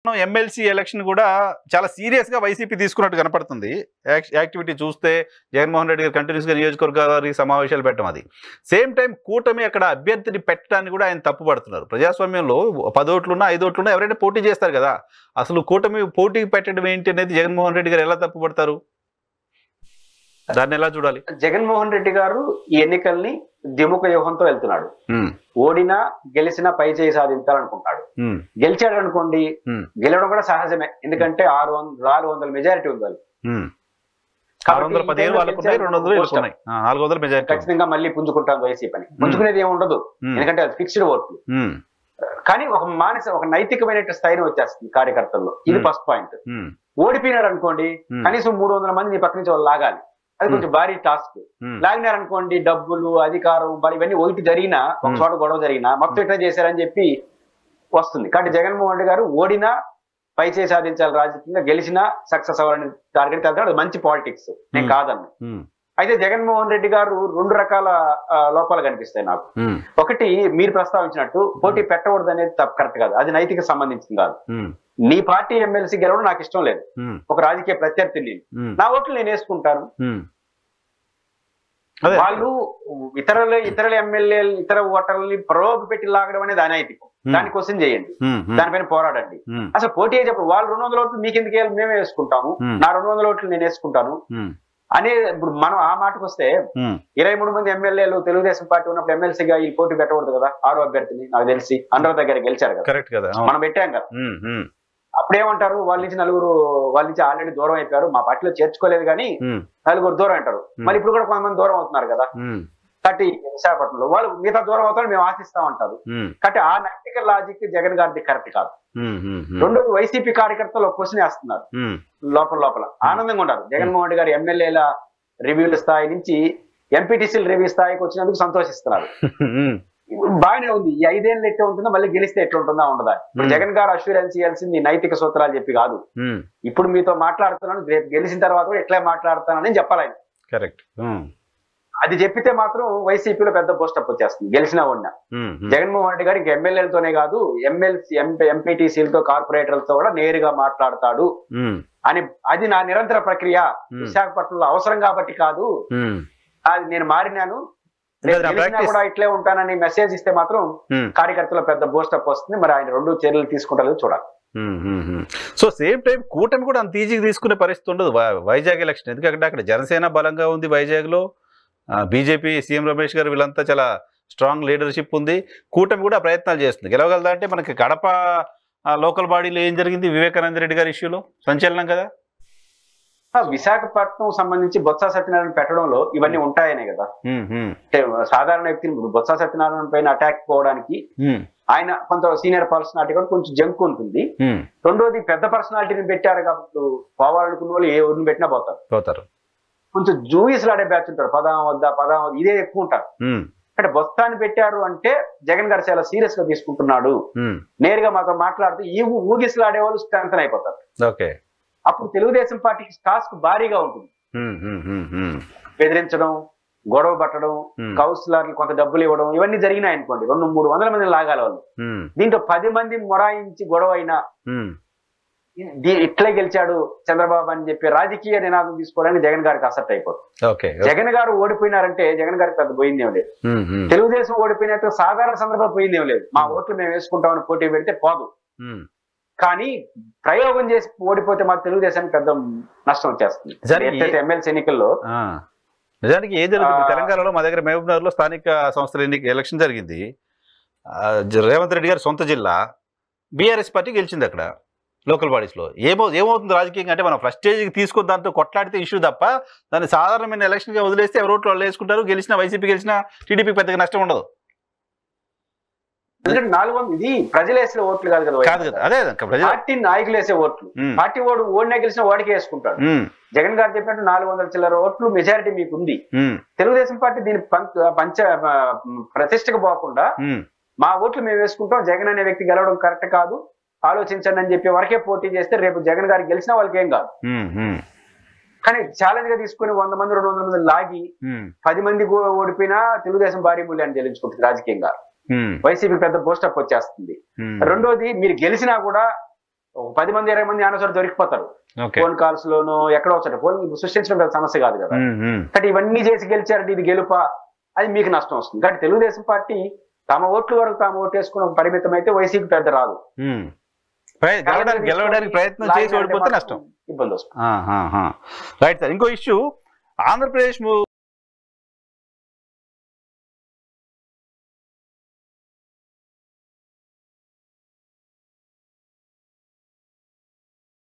MLC election కూడా చాలా serious గా వైసీపీ తీసుకున్నట్టు కనపడుతుంది. యాక్టివిటీ చూస్తే జగన్మోహన్ రెడ్డి గారు కంటిన్యూస్ గా నియోజకవర్గానికి సమావేశాలు పెట్టడం, అది సేమ్ టైం కూటమి అక్కడ అభ్యర్థిని పెట్టడానికి కూడా ఆయన తప్పు పడుతున్నారు. ప్రజాస్వామ్యంలో 10 ఓట్లున్నా 5 ఓట్లున్నా ఎవరైనా పోటీ చేస్తారు కదా, అసలు కూటమి పోటీ పెట్టడం ఏంటి అనేది జగన్మోహన్ రెడ్డి గారు ఎలా తప్పు పడతారు? దాన్ని ఎలా చూడాలి? జగన్మోహన్ రెడ్డి గారు ఈ ఎన్నికల్ని ద్విముఖ వ్యూహంతో వెళ్తున్నాడు. ఓడినా గెలిచినా పై చేయి సాధించాలనుకుంటాడు. గెలిచాడు అనుకోండి, గెలవడం కూడా సహజమే, ఎందుకంటే 600 మెజారిటీ ఉంది వాళ్ళు. ఖచ్చితంగా మళ్ళీ పుంజుకుంటాం వైసీపీ అని. పుంజుకునేది ఏమి ఉండదు, ఎందుకంటే అది ఫిక్స్డ్ ఓట్లు. కానీ ఒక నైతికమైన స్థైర్యం వచ్చేస్తుంది కార్యకర్తల్లో. ఇది ఫస్ట్ పాయింట్. ఓడిపోయినారు అనుకోండి, కనీసం 300 మంది నీ పక్క నుంచి వాళ్ళు లాగాలి. అది కొంచెం భారీ టాస్క్. లాగినారనుకోండి, డబ్బులు, అధికారం, ఇవన్నీ ఒకటి జరిగినా, ఒక చోట గొడవ జరిగినా మొత్తం ఇట్లా చేశారని చెప్పి వస్తుంది. కాబట్టి జగన్మోహన్ రెడ్డి గారు ఓడినా పై చేయి సాధించాలి రాజకీయంగా, గెలిచినా సక్సెస్ అవ్వాలని టార్గెట్ వెళ్తాడు. అది మంచి పాలిటిక్స్, నేను కాదన్ను. అయితే జగన్మోహన్ రెడ్డి గారు 2 రకాల లోపాలు కనిపిస్తాయి నాకు. ఒకటి, మీరు ప్రస్తావించినట్టు పోటీ పెట్టకూడదు అనేది కరెక్ట్ కాదు, అది నైతిక సంబంధించింది కాదు. నీ పార్టీ ఎమ్మెల్సీ గెలవడం నాకు ఇష్టం లేదు, ఒక రాజకీయ ప్రత్యర్థి నేను, నా ఓట్లు నేను వేసుకుంటాను. వాళ్ళు ఇతరుల ఎమ్మెల్యేలు, ఇతర ఓటర్లని ప్రలోభ పెట్టి లాగడం అనేది అనైతికం. దాని క్వశ్చన్ చేయండి, దానిపైన పోరాడండి. అసలు పోటీ అయ్యేటప్పుడు వాళ్ళు 200 ఓట్లు మీకు ఎందుకు వేయాలి, మేమే వేసుకుంటాము, నా 200 ఓట్లు నేను వేసుకుంటాను అనే. ఇప్పుడు మనం ఆ మాటకు వస్తే 23 మంది ఎమ్మెల్యేలు తెలుగుదేశం పార్టీ ఉన్నప్పుడు ఎమ్మెల్సీగా ఈ పోటీ పెట్టకూడదు కదా. 6వ అభ్యర్థిని నాకు తెలిసి అందరి దగ్గర గెలిచారు కదా, కరెక్ట్ కదా, మనం పెట్టాం కదా. అప్పుడేమంటారు, వాళ్ళ నుంచి ఆల్రెడీ దూరం అయిపోయారు, మా పార్టీలో చేర్చుకోలేదు కానీ 4 దూరం అంటారు. మళ్ళీ ఇప్పుడు కూడా కొంతమంది దూరం అవుతున్నారు కదా. కాబట్టి విశాఖపట్నంలో వాళ్ళు మిగతా దూరం అవుతారు మేము ఆశిస్తామంటారు. కాబట్టి ఆ నైతిక లాజిక్ జగన్ గారిది కరెక్ట్ కాదు. రెండోది, వైసీపీ కార్యకర్తలు ఒక క్వశ్చన్ వేస్తున్నారు లోపల ఆనందంగా ఉన్నారు. జగన్మోహన్ రెడ్డి గారు ఎమ్మెల్యేల రివ్యూల స్థాయి నుంచి ఎంపీటీసీల రివ్యూ స్థాయికి వచ్చినందుకు సంతోషిస్తున్నారు. బాగానే ఉంది. ఈ 5 ఏళ్ళు ఎట్లా ఉంటుందో మళ్ళీ గెలిస్తే ఎట్లా ఉంటుందా ఉండదా. ఇప్పుడు జగన్ గారు అష్యూరెన్స్ ఇవ్వాల్సింది నైతిక సూత్రాలు చెప్పి కాదు, ఇప్పుడు మీతో మాట్లాడుతున్నాను, రేపు గెలిచిన తర్వాత కూడా ఎట్లా మాట్లాడుతానని చెప్పాలి ఆయన. కరెక్ట్. అది చెప్పితే మాత్రం వైసీపీలో పెద్ద పోస్టప్ వచ్చేస్తుంది, గెలిచినా ఉన్నా. జగన్మోహన్ రెడ్డి గారు ఇంక ఎమ్మెల్యేలతోనే కాదు, ఎంపీటీసీలతో, కార్పొరేటర్లతో కూడా నేరుగా మాట్లాడతాడు అని. అది నా నిరంతర ప్రక్రియ, విశాఖపట్నంలో అవసరం కాబట్టి కాదు, అది నేను మారినాను, కూడా ఇట్లే ఉంటానని మెసేజ్ ఇస్తే మాత్రం కార్యకర్తలో పెద్ద బూస్టప్ వస్తుంది. మరి ఆయన 2 చర్యలు తీసుకుంటారో చూడాలి. సో సేమ్ టైం కూటమి కూడా అంత ఈజీగా తీసుకునే పరిస్థితి ఉండదు వైజాగ్ ఎలక్షన్, ఎందుకంటే అక్కడ జనసేన బలంగా ఉంది, వైజాగ్ లో బీజేపీ సీఎం రమేష్ గారు వీళ్ళంతా చాలా స్ట్రాంగ్ లీడర్షిప్ ఉంది. కూటమి కూడా ప్రయత్నాలు చేస్తుంది, గెలవగలదా అంటే. మనకి కడప లోకల్ బాడీలో ఏం జరిగింది, వివేకానంద రెడ్డి గారి ఇష్యూలో సంచలనం కదా. విశాఖపట్నం సంబంధించి బొత్స సత్యనారాయణ పెట్టడంలో ఇవన్నీ ఉంటాయనే కదా. అంటే సాధారణ వ్యక్తిని బొత్స సత్యనారాయణ పైన అటాక్ పోవడానికి ఆయన కొంత సీనియర్ పర్సనాలిటీ కూడా కొంచెం జంక్ ఉంటుంది. రెండోది, పెద్ద పర్సనాలిటీని పెట్టారు కాబట్టి పోవాలనుకున్న వాళ్ళు ఏ ఊరిని పెట్టినా పోతారు. కొంచెం జూయిస్లాడే బ్యాచ్ ఉంటారు, పదాం వద్ద ఇదే ఎక్కువ ఉంటారు. అంటే బొత్సాన్ని పెట్టారు అంటే జగన్ గారు చాలా సీరియస్ గా తీసుకుంటున్నాడు, నేరుగా మాతో మాట్లాడుతూ ఈ ఊగిసలాడే వాళ్ళు స్ట్రెంగ్తన్ అయిపోతారు. అప్పుడు తెలుగుదేశం పార్టీకి టాస్క్ భారీగా ఉంటుంది. బెదిరించడం, గొడవ పట్టడం, కౌన్సిలర్లు కొంత డబ్బులు ఇవ్వడం, ఇవన్నీ జరిగినాయి అనుకోండి, 200-300 మందిని లాగాలి వాళ్ళు. దీంట్లో 10 మంది మొరాయించి గొడవ అయినా ఇట్లే గెలిచాడు చంద్రబాబు అని చెప్పి రాజకీయ నినాదం తీసుకోవడానికి జగన్ గారికి అసెప్ట్ అయిపోతుంది. జగన్ గారు ఓడిపోయినారంటే జగన్ గారికి పెద్ద పోయిందేం లేదు. తెలుగుదేశం ఓడిపోయినట్టు సాధారణ సందర్భంలో పోయిందేం లేదు. మా ఓట్లు మేము వేసుకుంటామని పోటీ పెడితే పోదు. కానీ ప్రయోగం చేసి ఓడిపోతే మా తెలుగుదేశానికి పెద్ద నష్టం వచ్చేస్తుంది. ఎమ్మెల్సీ ఎన్నికల్లో నిజానికి ఏం జరుగుతుంది తెలంగాణలో, మా దగ్గర మహబూబ్నగర్ లో స్థానిక సంస్థల ఎలక్షన్ జరిగింది. రేవంత్ రెడ్డి గారి సొంత జిల్లా, బీఆర్ఎస్ పార్టీ గెలిచింది అక్కడ లోకల్ బాడీస్ లో. ఏమవుతుంది రాజకీయంగా అంటే, మనం ఫస్ట్ స్టేజ్కి తీసుకొని దాంతో కొట్లాడితే ఇష్యూ తప్ప, దాన్ని సాధారణమైన ఎలక్షన్ గా వదిలేస్తే ఎవరు ఓట్లు వాళ్ళు వేసుకుంటారు. గెలిచిన వైసీపీ గెలిచిన టీడీపీ పెద్దగా నష్టం ఉండదు. ఎందుకంటే 400 ఇది ప్రజలు వేసిన ఓట్లు కాదు కదా, అదే పార్టీ నాయకులు వేసే ఓట్లు. పార్టీ ఓడినా గెలిచిన వాడికి వేసుకుంటాడు. జగన్ గారు చెప్పినట్టు 400 చిల్లర ఓట్లు మెజారిటీ మీకు ఉంది. తెలుగుదేశం పార్టీ దీని ప్రతిష్టకు పోకుండా మా ఓట్లు మేము వేసుకుంటాం, జగన్ అనే వ్యక్తి గెలవడం కరెక్ట్ కాదు, ఆలోచించండి అని చెప్పి వరకే పోటీ చేస్తే రేపు జగన్ గారికి గెలిచిన వాళ్ళకి ఏం కాదు. కానీ ఛాలెంజ్ గా తీసుకుని 100 మంది 200 మంది లాగి 10 మంది ఓడిపోయినా తెలుగుదేశం భారీ మూల్యాన్ని చెల్లించుకుంటుంది రాజకీయంగా. వైసీపీ పెద్ద పోస్టప్ వచ్చేస్తుంది. రెండోది, మీరు గెలిచినా కూడా 10 మంది 20 మంది ఆనసరి దొరికిపోతారు ఓకే ఫోన్ కాల్స్ లోను ఎక్కడో వచ్చారు ఫోన్ సృష్టించడం పెద్ద సమస్య కాదు కదా. కాబట్టి ఇవన్నీ చేసి గెలిచారంటే ఇది గెలుపా, అది మీకు నష్టం వస్తుంది. కాబట్టి తెలుగుదేశం పార్టీ తమ ఓట్ల వరకు తాము ఓటేసుకున్న పరిమితం అయితే వైసీపీ పెద్ద రాదు. గెలవడానికి ప్రయత్నం చేసి ఓడిపోతే నష్టం, ఇబ్బంది వస్తుంది. Right sir. ఇంకో ఇష్యూ, ఆంధ్రప్రదేశ్